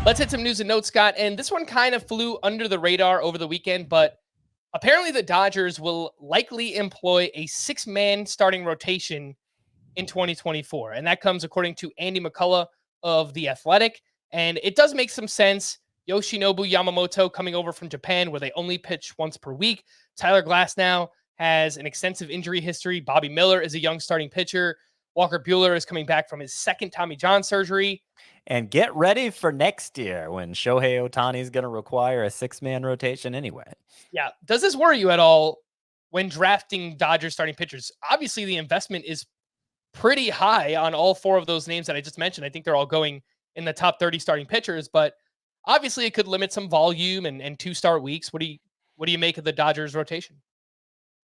Let's hit some news and notes, Scott. And this one kind of flew under the radar over the weekend, but apparently the Dodgers will likely employ a six-man starting rotation in 2024. And that comes according to Andy McCullough of The Athletic. And it does make some sense. Yoshinobu Yamamoto coming over from Japan, where they only pitch once per week. Tyler Glass now has an extensive injury history. Bobby Miller is a young starting pitcher. Walker Buehler is coming back from his second Tommy John surgery. And get ready for next year when Shohei Ohtani is going to require a six-man rotation anyway. Yeah. Does this worry you at all when drafting Dodgers starting pitchers? Obviously, the investment is pretty high on all four of those names that I just mentioned. I think they're all going in the top 30 starting pitchers, but obviously it could limit some volume and two-start weeks. What do you make of the Dodgers rotation?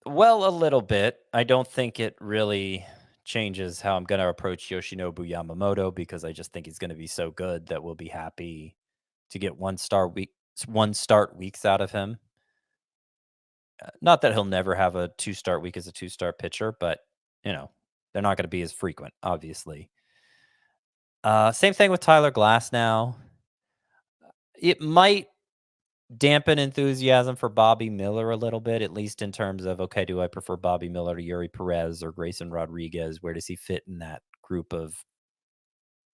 Well, a little bit. I don't think it really changes how I'm going to approach Yoshinobu Yamamoto because I just think he's going to be so good that we'll be happy to get one start weeks out of him. Not that he'll never have a two-start week as a two-start pitcher, but they're not going to be as frequent, obviously. Same thing with Tyler Glass now. It might dampen enthusiasm for Bobby Miller a little bit, at least in terms of, okay, do I prefer Bobby Miller to Yuri Perez or Grayson Rodriguez? Where does he fit in that group of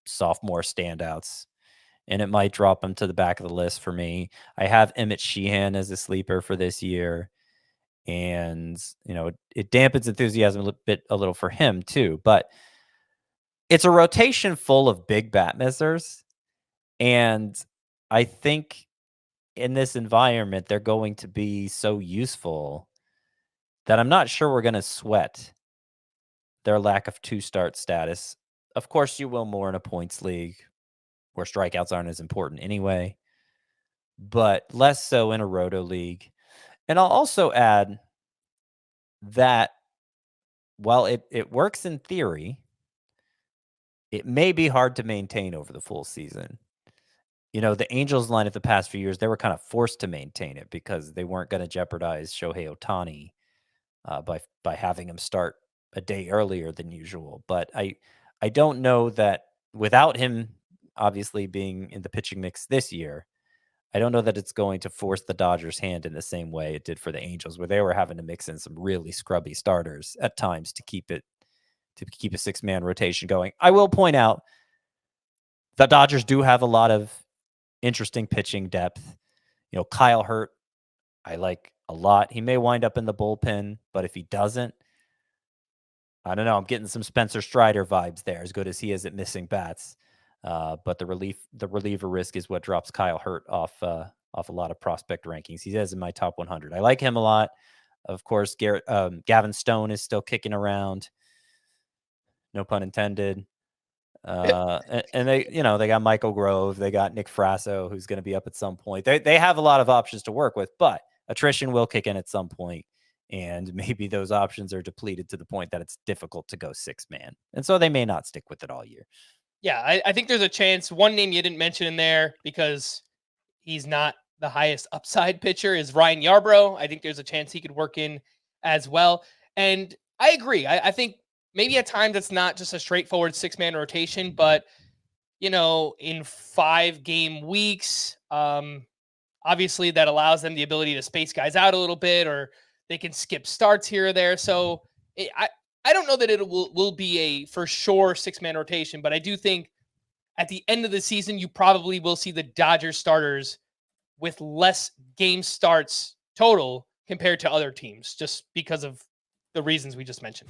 sophomore standouts? And it might drop him to the back of the list for me. I have Emmett Sheehan as a sleeper for this year. And, it dampens enthusiasm a little for him too. But it's a rotation full of big bat missers. And I think in this environment, they're going to be so useful that I'm not sure we're going to sweat their lack of two-start status. Of course, you will more in a points league where strikeouts aren't as important anyway, but less so in a roto league. And I'll also add that while it works in theory, it may be hard to maintain over the full season. The Angels line of the past few years, they were kind of forced to maintain it because they weren't going to jeopardize Shohei Ohtani by having him start a day earlier than usual. But I don't know that without him obviously being in the pitching mix this year, I don't know that it's going to force the Dodgers' hand in the same way it did for the Angels, where they were having to mix in some really scrubby starters at times to keep a six-man rotation going. I will point out the Dodgers do have a lot of interesting pitching depth. Kyle Hurt, I like a lot. He may wind up in the bullpen, but if he doesn't, I don't know. I'm getting some Spencer Strider vibes there, as good as he is at missing bats. But the reliever risk is what drops Kyle Hurt off a lot of prospect rankings. He is in my top 100. I like him a lot. Of course, Gavin Stone is still kicking around. No pun intended. And they got Michael Grove. They got Nick Frasso, who's going to be up at some point. They have a lot of options to work with, but attrition will kick in at some point. And maybe those options are depleted to the point that it's difficult to go six-man. And so they may not stick with it all year. Yeah, I think there's a chance. One name you didn't mention in there because he's not the highest upside pitcher is Ryan Yarbrough. I think there's a chance he could work in as well. And I agree. I think maybe at times it's not just a straightforward six-man rotation, but, in 5-game weeks, obviously that allows them the ability to space guys out a little bit, or they can skip starts here or there. So I don't know that it will be a for sure six-man rotation, but I do think at the end of the season, you probably will see the Dodgers starters with less game starts total compared to other teams, just because of the reasons we just mentioned.